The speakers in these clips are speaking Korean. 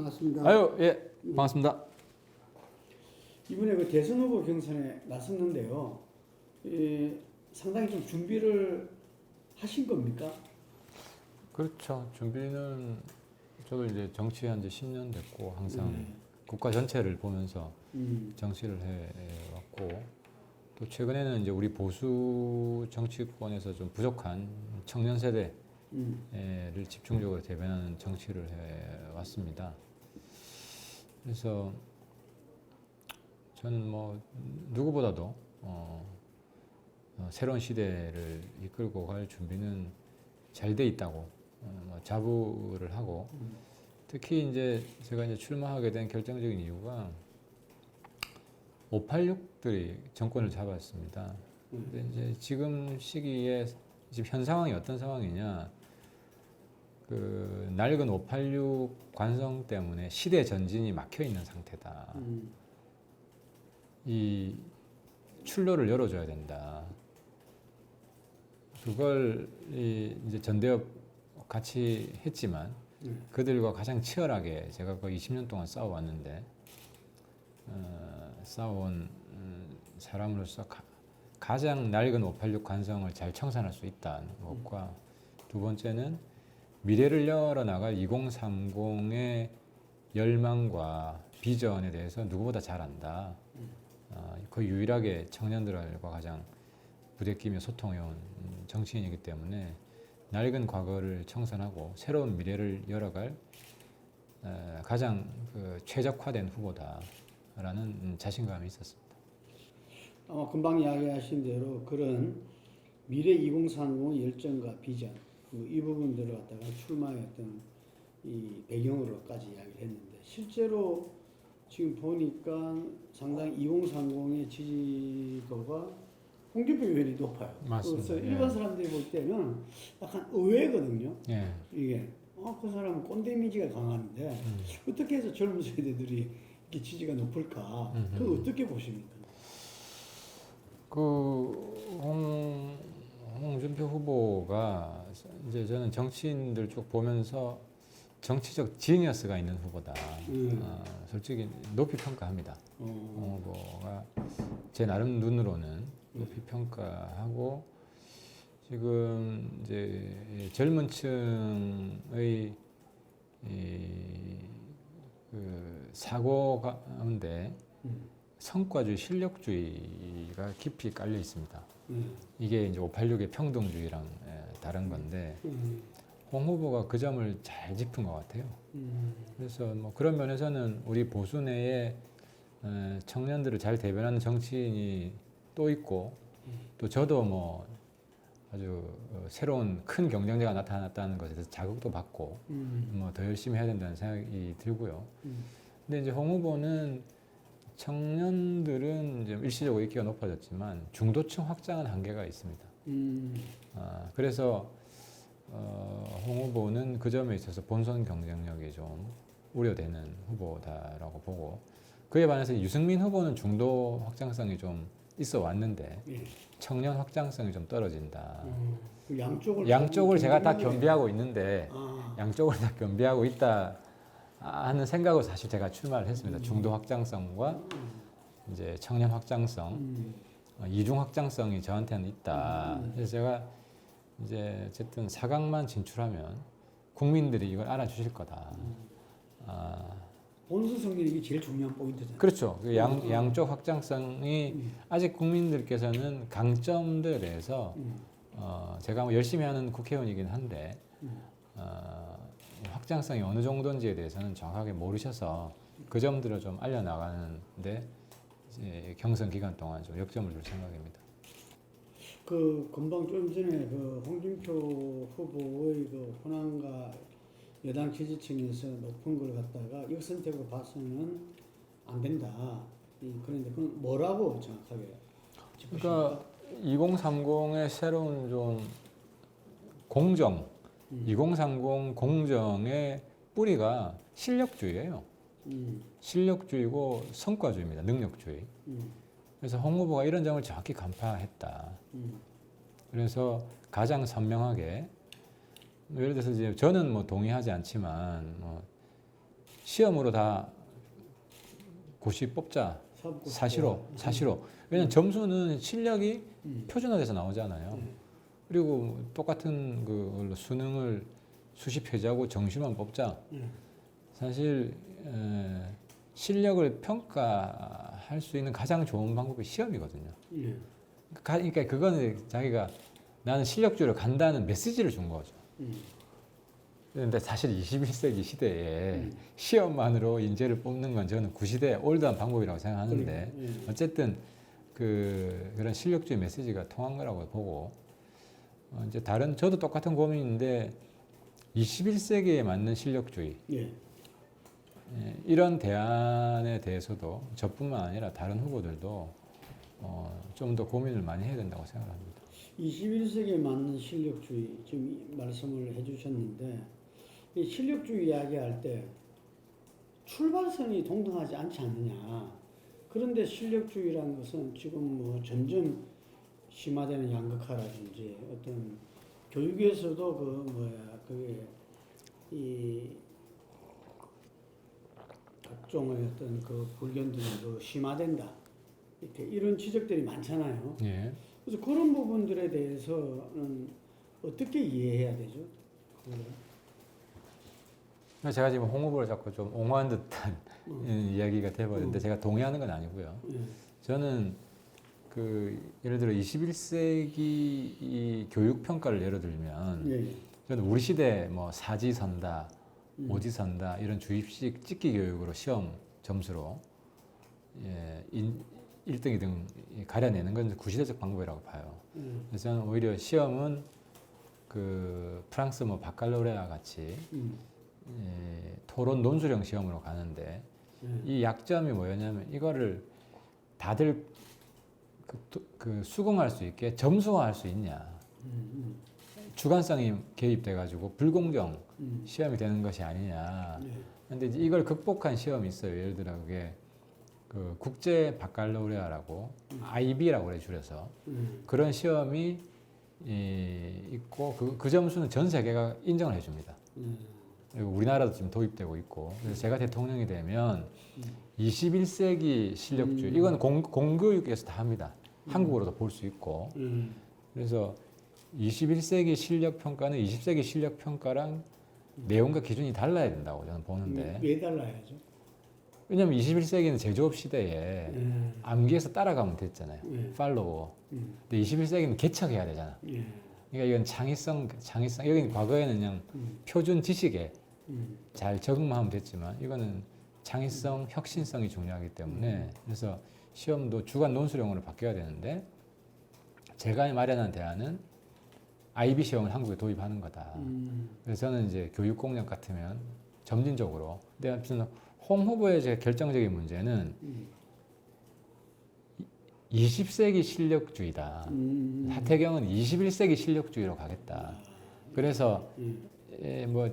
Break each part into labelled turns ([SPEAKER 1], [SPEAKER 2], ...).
[SPEAKER 1] 반갑습니다.
[SPEAKER 2] 아유, 예, 반갑습니다.
[SPEAKER 1] 이번에 그 대선 후보 경선에 나섰는데요. 상당히 좀 준비를 하신 겁니까?
[SPEAKER 2] 그렇죠. 준비는 저도 이제 정치한 지 10년 됐고 항상
[SPEAKER 1] 네.
[SPEAKER 2] 국가 전체를 보면서 정치를 해왔고 또 최근에는 이제 우리 보수 정치권에서 좀 부족한 청년 세대를 집중적으로 대변하는 정치를 해왔습니다. 그래서 저는 뭐 누구보다도 새로운 시대를 이끌고 갈 준비는 잘 돼 있다고 자부를 하고 특히 이제 제가 이제 출마하게 된 결정적인 이유가 586들이 정권을 잡았습니다. 근데 이제 지금 시기에 지금 현 상황이 어떤 상황이냐? 그 낡은 586 관성 때문에 시대 전진이 막혀 있는 상태다. 이 출로를 열어줘야 된다. 그걸 이제 전대협 같이 했지만 그들과 가장 치열하게 제가 거의 20년 동안 싸워왔는데 싸워온 사람으로서 가장 낡은 586 관성을 잘 청산할 수 있다는 것과 두 번째는 미래를 열어나갈 2030의 열망과 비전에 대해서 누구보다 잘 안다. 그 유일하게 청년들과 가장 부대끼며 소통해온 정치인이기 때문에 낡은 과거를 청산하고 새로운 미래를 열어갈 가장 그 최적화된 후보다라는 자신감이 있었습니다.
[SPEAKER 1] 아마 금방 이야기하신 대로 그런 미래 2030의 열정과 비전 이 부분들을 갖다가 출마했던 이 배경으로까지 이야기를 했는데 실제로 지금 보니까 상당히 2030의 지지도가 홍준표 의원이 높아요.
[SPEAKER 2] 맞습니다.
[SPEAKER 1] 그래서 일반 사람들이 볼 때는 약간 의외거든요.
[SPEAKER 2] 예.
[SPEAKER 1] 이게 그 사람은 꼰대 이미지가 강한데 어떻게 해서 젊은 세대들이 이렇게 지지가 높을까? 그거 어떻게 보십니까?
[SPEAKER 2] 홍준표 후보가 이제 저는 정치인들 쭉 보면서 정치적 지니어스가 있는 후보다. 솔직히 높이 평가합니다. 홍 후보가 제 나름 눈으로는 높이 평가하고 지금 이제 젊은 층의 그 사고 가운데 성과주의, 실력주의가 깊이 깔려 있습니다. 이게 이제 586의 평등주의랑 다른 건데 홍 후보가 그 점을 잘 짚은 것 같아요. 그래서 뭐 그런 면에서는 우리 보수 내에 청년들을 잘 대변하는 정치인이 또 있고 또 저도 뭐 아주 새로운 큰 경쟁자가 나타났다는 것에 대해서 자극도 받고 뭐 더 열심히 해야 된다는 생각이 들고요. 근데 이제 홍 후보는 청년들은 이제 일시적으로 인기가 높아졌지만 중도층 확장은 한계가 있습니다. 그래서 홍 후보는 그 점에 있어서 본선 경쟁력이 좀 우려되는 후보다라고 보고 그에 반해서 유승민 후보는 중도 확장성이 좀 있어 왔는데 청년 확장성이 좀 떨어진다.
[SPEAKER 1] 그
[SPEAKER 2] 양쪽을 제가 다 겸비하고 있는데 양쪽을 다 겸비하고 있다 하는 생각으로 사실 제가 출마를 했습니다. 중도 확장성과 이제 청년 확장성, 이중 확장성이 저한테는 있다. 그래서 제가 이제 어쨌든 4강만 진출하면 국민들이 이걸 알아주실 거다.
[SPEAKER 1] 본선 승리는 이게 제일 중요한 포인트잖아요.
[SPEAKER 2] 그렇죠. 그 양쪽 확장성이 아직 국민들께서는 강점들에 대해서 제가 뭐 열심히 하는 국회의원이긴 한데 확장성이 어느 정도인지에 대해서는 정확하게 모르셔서 그 점들을 좀 알려나가는데 이제 경선 기간 동안 좀 역점을 줄 생각입니다.
[SPEAKER 1] 그 금방 좀 전에 그 홍준표 후보의 그 호남과 여당 지지층에서 높은 걸 갖다가 역선택으로 봐서는 안 된다. 그런데 그건 뭐라고 정확하게 짚으십니까?
[SPEAKER 2] 그러니까 2030의 새로운 좀 공정, 2030 공정의 뿌리가 실력주의예요. 실력주의고 성과주의입니다. 능력주의. 그래서 홍 후보가 이런 점을 정확히 간파했다. 그래서 가장 선명하게 예를 들어서 이제 저는 뭐 동의하지 않지만 뭐 시험으로 다 90 뽑자. 사시로. 왜냐면 점수는 실력이 표준화돼서 나오잖아요. 그리고 똑같은 그걸로 수능을 수시 표지하고 정시만 뽑자. 사실 실력을 평가할 수 있는 가장 좋은 방법이 시험이거든요. 그러니까 그거는 자기가 나는 실력주의로 간다는 메시지를 준 거죠. 그런데 사실 21세기 시대에 시험만으로 인재를 뽑는 건 저는 구시대 올드한 방법이라고 생각하는데 어쨌든 그런 실력주의 메시지가 통한 거라고 보고 이제 저도 똑같은 고민인데 21세기에 맞는 실력주의 이런 대안에 대해서도 저뿐만 아니라 다른 후보들도 좀 더 고민을 많이 해야 된다고 생각합니다.
[SPEAKER 1] 21세기에 맞는 실력주의 지금 말씀을 해주셨는데 이 실력주의 이야기할 때 출발선이 동등하지 않지 않느냐. 그런데 실력주의라는 것은 지금 뭐 점점 심화되는 양극화라든지 어떤 교육에서도 그게 이 각종의 어떤 그 불견들이 심화된다. 이렇게 이런 지적들이 많잖아요.
[SPEAKER 2] 예.
[SPEAKER 1] 그래서 그런 부분들에 대해서는 어떻게 이해해야 되죠?
[SPEAKER 2] 제가 지금 홍 후보를 자꾸 좀 옹호한 듯한 이야기가 돼버렸는데 제가 동의하는 건 아니고요. 저는 예를 들어 21세기 이 교육 평가를 예를 들면 저는 우리 시대 뭐 사지선다, 오지선다 이런 주입식 찍기 교육으로 시험 점수로 1등, 2등 가려내는 건 구시대적 방법이라고 봐요. 그래서 저는 오히려 시험은 프랑스 뭐 바칼로레아 같이 토론 논술형 시험으로 가는데 이 약점이 뭐였냐면 이거를 다들 수긍할 수 있게 점수화할 수 있냐. 주관성이 개입돼가지고 불공정 시험이 되는 것이 아니냐. 근데 이제 이걸 극복한 시험이 있어요. 예를 들어 그게 국제 바칼로레아라고 IB라고 그래 줄여서 그런 시험이 있고 그 점수는 전 세계가 인정을 해줍니다. 그리고 우리나라도 지금 도입되고 있고 그래서 제가 대통령이 되면 21세기 실력주의 이건 공교육에서 다 합니다. 한국어로도 볼 수 있고 그래서 21세기 실력 평가는 20세기 실력 평가랑 내용과 기준이 달라야 된다고 저는 보는데
[SPEAKER 1] 왜 달라야죠?
[SPEAKER 2] 왜냐하면 21세기는 제조업 시대에 암기해서 따라가면 됐잖아요. 팔로워. 근데 21세기는 개척해야 되잖아. 그러니까 이건 창의성 여기는 과거에는 그냥 표준 지식에 잘 적응만 하면 됐지만 이거는 창의성, 혁신성이 중요하기 때문에 그래서 시험도 주관 논술형으로 바뀌어야 되는데 제가 마련한 대안은 IB 시험을 한국에 도입하는 거다. 그래서 저는 이제 교육 공약 같으면 점진적으로 근데 아무튼 홍 후보의 제 결정적인 문제는 20세기 실력주의다. 하태경은 21세기 실력주의로 가겠다. 그래서 뭐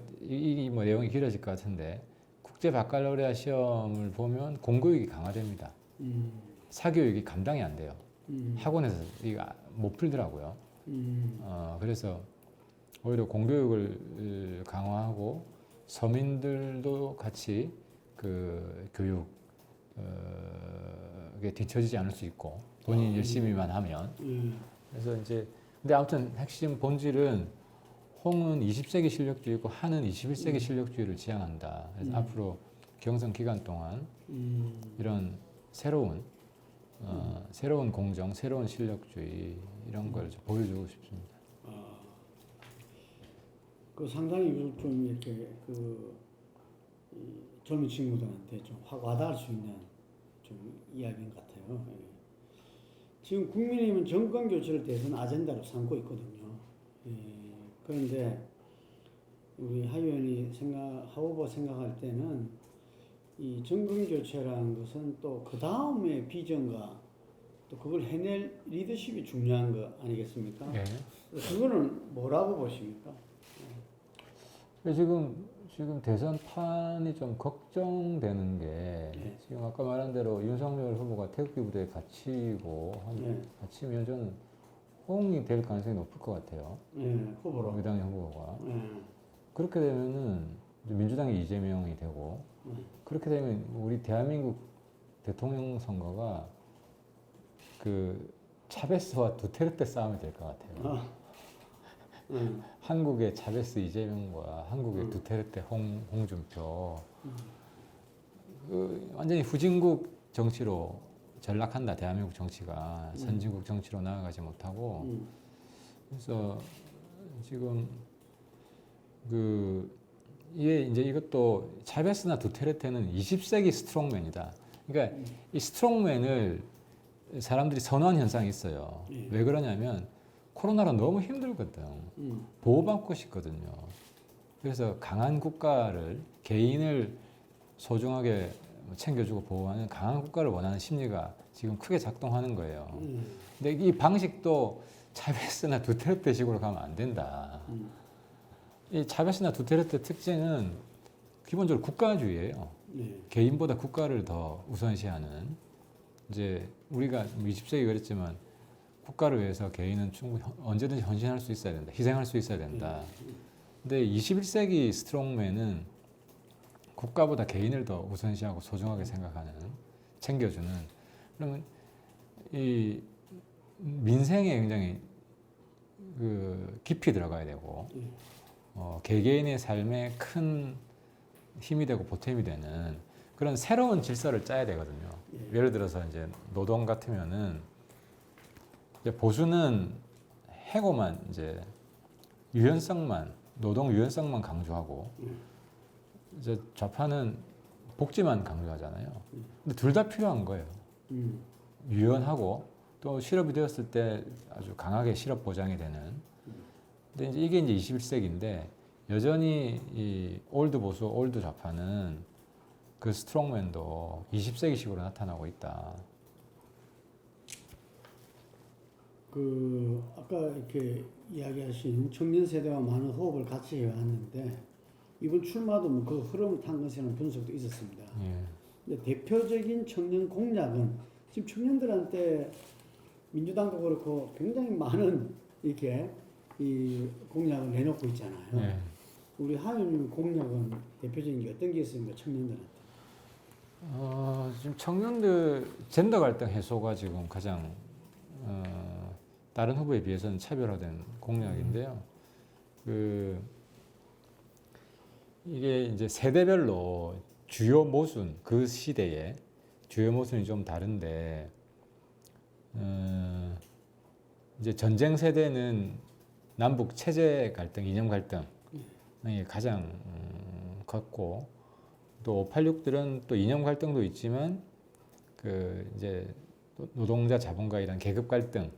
[SPEAKER 2] 내용이 길어질 것 같은데 국제 바칼로레아 시험을 보면 공교육이 강화됩니다. 사교육이 감당이 안 돼요. 학원에서 이거 못 풀더라고요. 그래서 오히려 공교육을 강화하고 서민들도 같이 교육에 뒤처지지 않을 수 있고 본인이 열심히만 하면 그래서 이제 근데 아무튼 핵심 본질은 홍은 20세기 실력주의고 한은 21세기 실력주의를 지향한다. 그래서 앞으로 경선 기간 동안 이런 새로운 공정, 새로운 실력주의 이런 걸 보여주고 싶습니다.
[SPEAKER 1] 상당히 좀 이렇게 젊은 친구들한테 좀 확 와닿을 수 있는 좀 이야기인 것 같아요. 지금 국민의힘은 정권 교체를 대선 아젠다로 삼고 있거든요. 그런데 우리 하 의원이 하 후보 생각할 때는 이 정권 교체라는 것은 또 그 다음에 비전과 또 그걸 해낼 리더십이 중요한 거 아니겠습니까?
[SPEAKER 2] 네.
[SPEAKER 1] 그거는 뭐라고 보십니까?
[SPEAKER 2] 지금 대선판이 좀 걱정되는 게 지금 아까 말한 대로 윤석열 후보가 태극기 부대에 갇히면 저는 호응이 될 가능성이 높을 것 같아요.
[SPEAKER 1] 후보로.
[SPEAKER 2] 여당 후보가. 그렇게 되면은 민주당이 이재명이 되고 그렇게 되면 우리 대한민국 대통령 선거가 그 차베스와 두테르테 싸움이 될 것 같아요. 한국의 차베스 이재명과 한국의 두테르테 홍준표 그 완전히 후진국 정치로 전락한다. 대한민국 정치가 선진국 정치로 나아가지 못하고 그래서 지금 이게 이제 이것도 차베스나 두테르테는 20세기 스트롱맨이다. 그러니까 이 스트롱맨을 사람들이 선호한 현상이 있어요. 왜 그러냐면 코로나로 너무 힘들거든. 보호받고 싶거든요. 그래서 강한 국가를 개인을 소중하게 챙겨주고 보호하는 강한 국가를 원하는 심리가 지금 크게 작동하는 거예요. 근데 이 방식도 차베스나 두테르테식으로 가면 안 된다. 이 차베스나 두테르테 특징은 기본적으로 국가주의예요. 개인보다 국가를 더 우선시하는. 이제 우리가 20세기 그랬지만 국가를 위해서 개인은 충분히 언제든지 헌신할 수 있어야 된다. 희생할 수 있어야 된다. 근데 21세기 스트롱맨은 국가보다 개인을 더 우선시하고 소중하게 생각하는, 챙겨주는. 그러면 이 민생에 굉장히 깊이 들어가야 되고 개개인의 삶에 큰 힘이 되고 보탬이 되는 그런 새로운 질서를 짜야 되거든요. 예를 들어서 이제 노동 같으면은 이제 보수는 해고만 이제 노동 유연성만 강조하고 이제 좌파는 복지만 강조하잖아요. 근데 둘 다 필요한 거예요. 유연하고 또 실업이 되었을 때 아주 강하게 실업 보장이 되는. 근데 이제 이게 이제 21세기인데 여전히 이 올드 보수, 올드 좌파는 그 스트롱맨도 20세기식으로 나타나고 있다.
[SPEAKER 1] 아까 이렇게 이야기하신 청년 세대와 많은 호흡을 같이 해왔는데 이번 출마도 뭐 그 흐름을 탄 것이라는 분석도 있었습니다. 근데 대표적인 청년 공약은 지금 청년들한테 민주당도 그렇고 굉장히 많은 이렇게 이 공약을 내놓고 있잖아요. 우리 하윤 공약은 대표적인 게 어떤 게 있습니까, 청년들한테?
[SPEAKER 2] 지금 청년들 젠더 갈등 해소가 지금 가장 다른 후보에 비해서는 차별화된 공약인데요. 이게 이제 세대별로 주요 모순, 그 시대에 주요 모순이 좀 다른데, 이제 전쟁 세대는 남북 체제 갈등, 이념 갈등이 가장 컸고, 또 586들은 또 이념 갈등도 있지만, 이제 노동자 자본가이란 계급 갈등이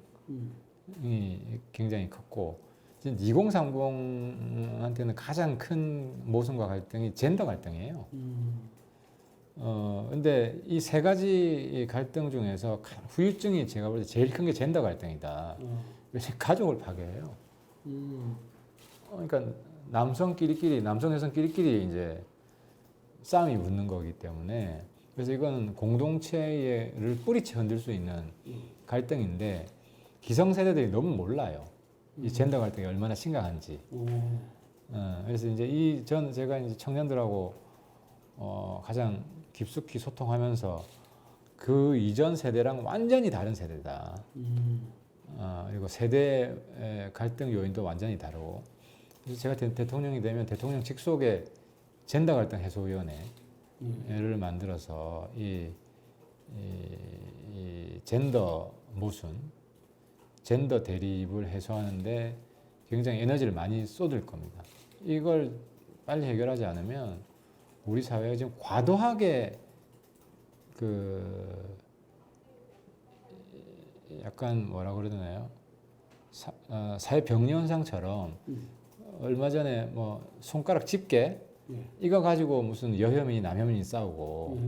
[SPEAKER 2] 굉장히 컸고, 2030한테는 가장 큰 모순과 갈등이 젠더 갈등이에요. 근데 이 세 가지 갈등 중에서 후유증이 제가 볼 때 제일 큰 게 젠더 갈등이다. 가족을 파괴해요. 그러니까 남성 여성끼리끼리 이제 싸움이 붙는 거기 때문에 그래서 이건 공동체를 뿌리채 흔들 수 있는 갈등인데 기성세대들이 너무 몰라요. 이 젠더 갈등이 얼마나 심각한지. 그래서 이제 제가 이제 청년들하고 가장 깊숙이 소통하면서 그 이전 세대랑 완전히 다른 세대다. 그리고 세대 갈등 요인도 완전히 다르고. 그래서 제가 대통령이 되면 대통령 직속에 젠더 갈등 해소위원회를 만들어서 이 젠더 모순, 젠더 대립을 해소하는데 굉장히 에너지를 많이 쏟을 겁니다. 이걸 빨리 해결하지 않으면 우리 사회가 지금 과도하게 약간 뭐라 그래야 되나요? 사회 병리 현상처럼 얼마 전에 뭐 손가락 집게 이거 가지고 무슨 여혐이 남혐이 싸우고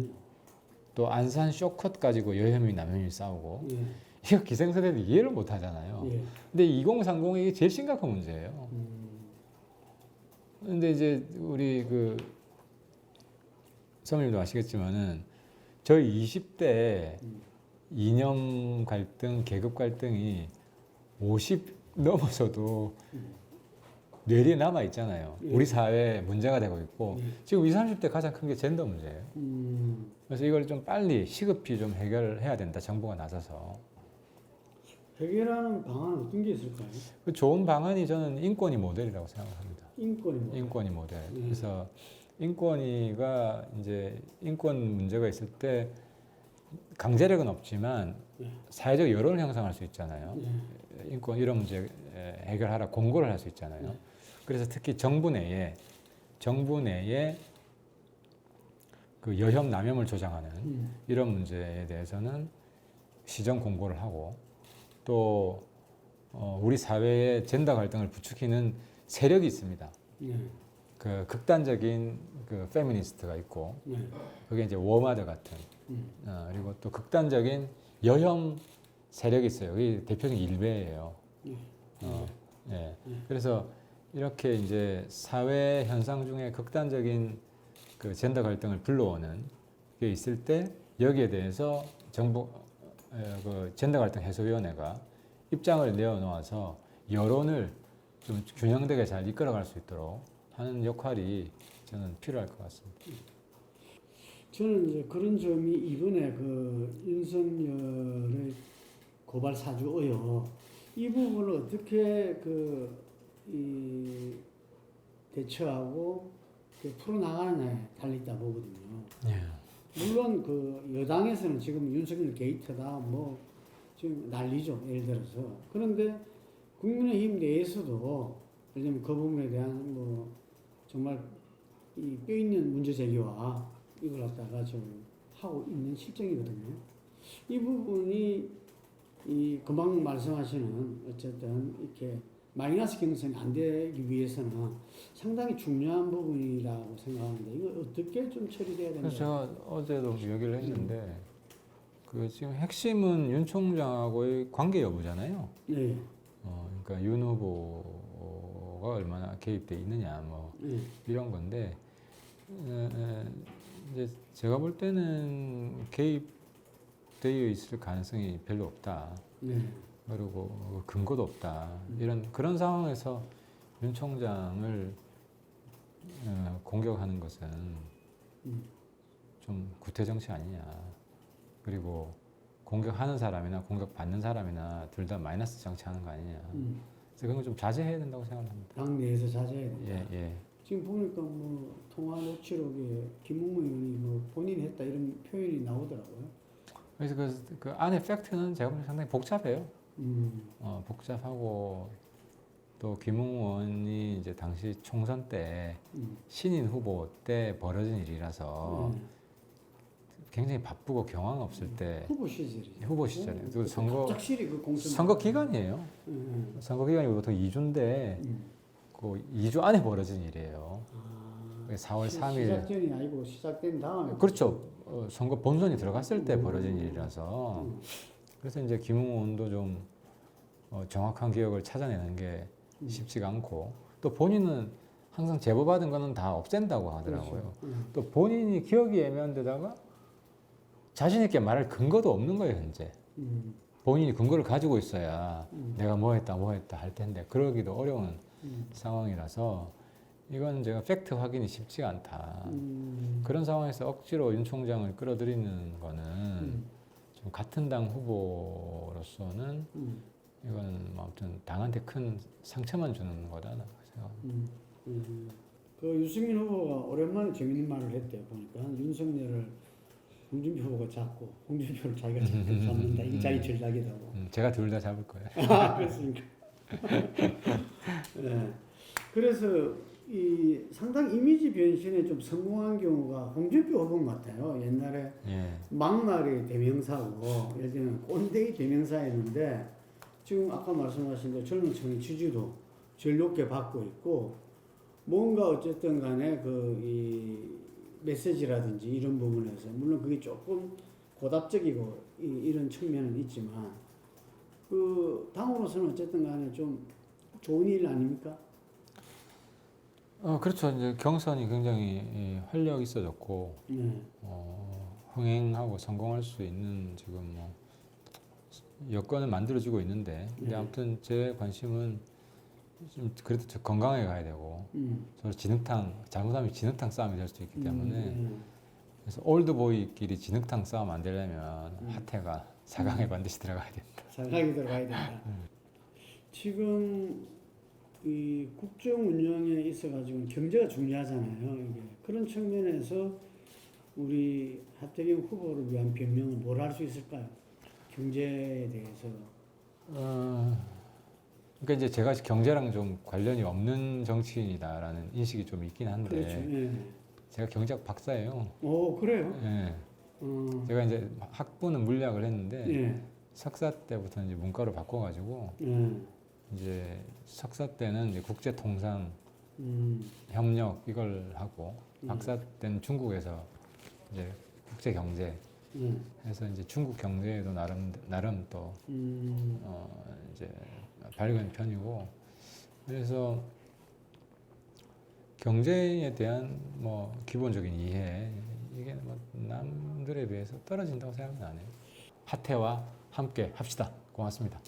[SPEAKER 2] 또 안산 쇼컷 가지고 여혐이 남혐이 싸우고 이거 기성세대들이 이해를 못 하잖아요. 근데 2030이 이게 제일 심각한 문제예요. 근데 이제 우리 선생님도 아시겠지만은 저희 20대 이념 갈등, 계급 갈등이 50 넘어서도 뇌리에 남아 있잖아요.
[SPEAKER 1] 예.
[SPEAKER 2] 우리 사회에 문제가 되고 있고
[SPEAKER 1] 예.
[SPEAKER 2] 지금 20, 30대 가장 큰 게 젠더 문제예요. 그래서 이걸 좀 빨리 시급히 좀 해결해야 된다. 정부가 나서서.
[SPEAKER 1] 해결하는 방안은 어떤 게 있을까요?
[SPEAKER 2] 그 좋은 방안이 저는 인권위 모델이라고 생각합니다.
[SPEAKER 1] 인권이 뭐?
[SPEAKER 2] 인권위 모델. 그래서 인권위가 이제 인권 문제가 있을 때 강제력은 없지만 사회적 여론을 형성할 수 있잖아요. 인권 이런 문제 해결하라 공고를 할 수 있잖아요. 그래서 특히 정부 내에 그 여혐 남용을 조장하는 이런 문제에 대해서는 시정 공고를 하고 또 우리 사회의 젠더 갈등을 부추기는 세력이 있습니다. 그 극단적인 그 페미니스트가 있고 그게 이제 워마드 같은 그리고 또 극단적인 여혐 세력이 있어요. 그게 대표적인 일베예요. 예. 그래서 이렇게 이제 사회 현상 중에 극단적인 그 젠더 갈등을 불러오는 게 있을 때 여기에 대해서 정부 그 젠더 갈등 해소위원회가 입장을 내어놓아서 여론을 좀 균형되게 잘 이끌어갈 수 있도록 하는 역할이 저는 필요할 것 같습니다.
[SPEAKER 1] 저는 이제 그런 점이 이번에 그 윤석열의 고발 사주 의혹 이 부분을 어떻게 이 대처하고 풀어나가느냐에 달려있다 보거든요. 물론 그 여당에서는 지금 윤석열 게이트다 뭐 지금 난리죠. 예를 들어서. 그런데 국민의힘 내에서도 예를 들면 그 부분에 대한 뭐 정말 이 뼈 있는 문제 제기와 이걸 갖다가 좀 하고 있는 실정이거든요. 이 부분이 이 금방 말씀하시는 어쨌든 이렇게 마이너스 경선이 안 되기 위해서는 상당히 중요한 부분이라고 생각하는데 이거 어떻게 좀 처리돼야 되나요?
[SPEAKER 2] 그래서 제가 어제도 얘기를 했는데 그 지금 핵심은 윤 총장하고의 관계 여부잖아요.
[SPEAKER 1] 네.
[SPEAKER 2] 그러니까 윤 후보가 얼마나 개입돼 있느냐 뭐 이런 건데 이제 제가 볼 때는 개입되어 있을 가능성이 별로 없다. 그리고 근거도 없다. 이런 그런 상황에서 윤 총장을 공격하는 것은 좀 구태 정치 아니냐. 그리고 공격하는 사람이나 공격받는 사람이나 둘 다 마이너스 정치하는 거 아니냐. 그래서 그런 거 좀 자제해야 된다고 생각합니다.
[SPEAKER 1] 당 내에서 자제해야 된다.
[SPEAKER 2] 예.
[SPEAKER 1] 지금 보니까 뭐 통화 녹취록에 김웅모 의원이 뭐 본인이 했다 이런 표현이 나오더라고요.
[SPEAKER 2] 그래서 그 안에 팩트는 제가 보기엔 상당히 복잡해요. 복잡하고 또 김웅 의원이 이제 당시 총선 때 신인 후보 때 벌어진 일이라서 굉장히 바쁘고 경황 없을 때
[SPEAKER 1] 후보 시절이죠.
[SPEAKER 2] 후보 시절에 그
[SPEAKER 1] 갑작스레 그 공천
[SPEAKER 2] 선거 기간이에요. 선거 기간이 보통 2주인데 그 2주 안에 벌어진 일이에요. 4월 3일
[SPEAKER 1] 시작전이 아니고 시작된 다음에
[SPEAKER 2] 그렇죠. 선거 본선이 들어갔을 때 벌어진 일이라서 그래서 이제 김웅 의원도 좀 정확한 기억을 찾아내는 게 쉽지가 않고 또 본인은 항상 제보받은 거는 다 없앤다고 하더라고요.
[SPEAKER 1] 그렇죠.
[SPEAKER 2] 또 본인이 기억이 애매한 데다가 자신 있게 말할 근거도 없는 거예요, 현재. 본인이 근거를 가지고 있어야 내가 뭐 했다 할 텐데 그러기도 어려운 상황이라서 이건 제가 팩트 확인이 쉽지가 않다. 그런 상황에서 억지로 윤 총장을 끌어들이는 거는 좀 같은 당 후보로서는 이건 뭐 아무튼 당한테 큰 상처만 주는 거다 생각합니다.
[SPEAKER 1] 그 유승민 후보가 오랜만에 재밌는 말을 했대요. 보니까 윤석열을 홍준표 후보가 잡고 홍준표를 자기가 잡는다. 이 자기 전략이라고.
[SPEAKER 2] 제가 둘 다 잡을 거예요.
[SPEAKER 1] 그렇습니까? 네. 그래서 이 상당히 이미지 변신에 좀 성공한 경우가 홍준표 후보 같아요. 옛날에 막말의 대명사고 예를 들면 꼰대의 대명사였는데 지금 아까 말씀하신 대로 젊은 층의 지지도 제일 높게 받고 있고 뭔가 어쨌든 간에 이 메시지라든지 이런 부분에서 물론 그게 조금 고답적이고 이런 측면은 있지만 그 당으로서는 어쨌든 간에 좀 좋은 일 아닙니까?
[SPEAKER 2] 그렇죠. 이제 경선이 굉장히 활력 있어졌고 흥행하고 성공할 수 있는 지금 뭐 여건을 만들어주고 있는데 근데 아무튼 제 관심은 좀 그래도 좀 건강하게 가야 되고 서로 진흙탕 잘못하면 진흙탕 싸움이 될 수도 있기 때문에 그래서 올드보이끼리 진흙탕 싸움 안 되려면 하태가 4강에 반드시 들어가야 된다.
[SPEAKER 1] 4강에 들어가야 된다. 지금 이 국정 운영에 있어가지고 경제가 중요하잖아요. 이게. 그런 측면에서 우리 하태경 후보를 위한 변명은 뭘 할 수 있을까요? 경제에 대해서.
[SPEAKER 2] 그러니까 이제 제가 경제랑 좀 관련이 없는 정치인이다라는 인식이 좀 있긴 한데
[SPEAKER 1] 그렇죠. 예.
[SPEAKER 2] 제가 경제학 박사예요.
[SPEAKER 1] 오, 그래요?
[SPEAKER 2] 예. 제가 이제 학부는 물리학을 했는데
[SPEAKER 1] 예.
[SPEAKER 2] 석사 때부터 이제 문과로 바꿔가지고 이제 석사 때는 이제 국제통상 협력 이걸 하고 박사 때는 중국에서 이제 국제경제 해서 이제 중국 경제에도 나름 또 이제 밝은 편이고 그래서 경제에 대한 뭐 기본적인 이해 이게 뭐 남들에 비해서 떨어진다고 생각은 안 해요. 하태와 함께 합시다. 고맙습니다.